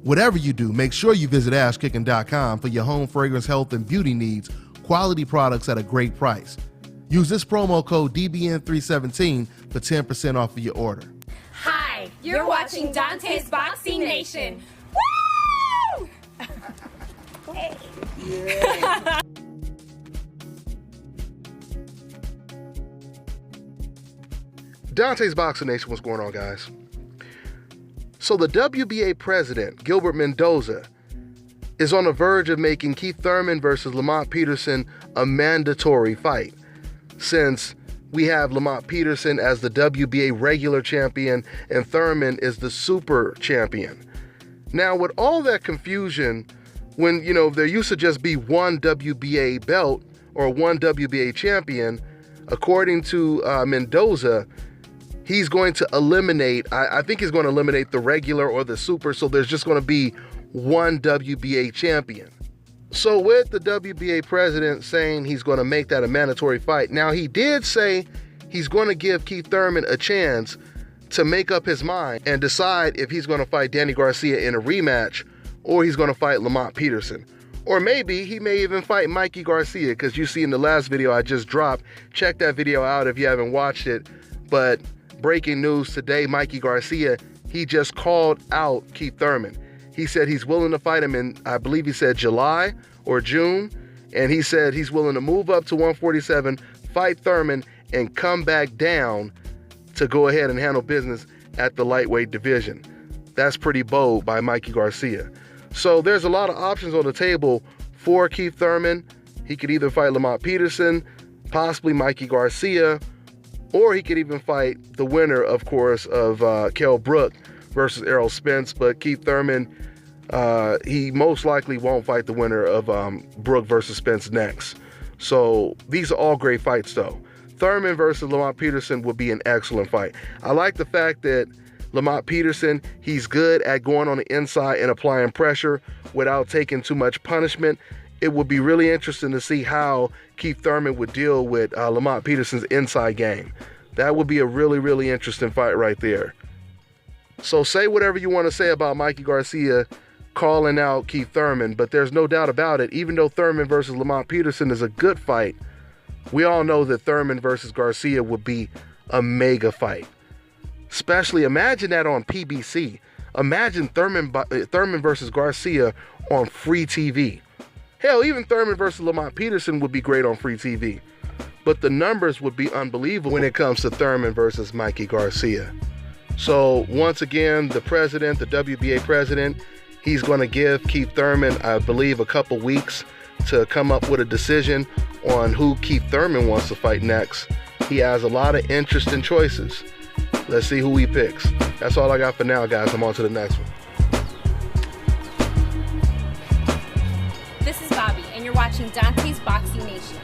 Whatever you do, make sure you visit ashkicking.com for your home fragrance, health, and beauty needs, quality products at a great price. Use this promo code DBN317 for 10% off of your order. Hi, you're watching Dante's Boxing Nation. Woo! Hey. Yeah. Dante's Boxing Nation, what's going on, guys? So the WBA president, Gilbert Mendoza, is on the verge of making Keith Thurman versus Lamont Peterson a mandatory fight, since we have Lamont Peterson as the WBA regular champion and Thurman is the super champion. Now, with all that confusion, when, there used to just be one WBA belt or one WBA champion, according to Mendoza, he's going to eliminate, I think he's going to eliminate the regular or the super, so there's just going to be one WBA champion. So with the WBA president saying he's going to make that a mandatory fight, now he did say he's going to give Keith Thurman a chance to make up his mind and decide if he's going to fight Danny Garcia in a rematch or he's going to fight Lamont Peterson. Or maybe he may even fight Mikey Garcia, because you see in the last video I just dropped, check that video out if you haven't watched it. But breaking news today, Mikey Garcia, he just called out Keith Thurman. He said he's willing to fight him in, I believe he said July or June, and he said he's willing to move up to 147, fight Thurman, and come back down to go ahead and handle business at the lightweight division. That's pretty bold by Mikey Garcia. So there's a lot of options on the table for Keith Thurman. He could either fight Lamont Peterson, possibly Mikey Garcia, or he could even fight the winner, of course, of Kell Brook versus Errol Spence. But Keith Thurman, he most likely won't fight the winner of Brook versus Spence next. So these are all great fights, though. Thurman versus Lamont Peterson would be an excellent fight. I like the fact that Lamont Peterson, he's good at going on the inside and applying pressure without taking too much punishment. It would be really interesting to see how Keith Thurman would deal with Lamont Peterson's inside game. That would be a really, really interesting fight right there. So say whatever you want to say about Mikey Garcia calling out Keith Thurman, but there's no doubt about it, even though Thurman versus Lamont Peterson is a good fight, we all know that Thurman versus Garcia would be a mega fight. Especially, imagine that on PBC. Imagine Thurman versus Garcia on free TV. Hell, even Thurman versus Lamont Peterson would be great on free TV. But the numbers would be unbelievable when it comes to Thurman versus Mikey Garcia. So once again, the president, the WBA president, he's going to give Keith Thurman, I believe, a couple weeks to come up with a decision on who Keith Thurman wants to fight next. He has a lot of interesting choices. Let's see who he picks. That's all I got for now, guys. I'm on to the next one. This is Bobby, and you're watching Dante's Boxing Nation.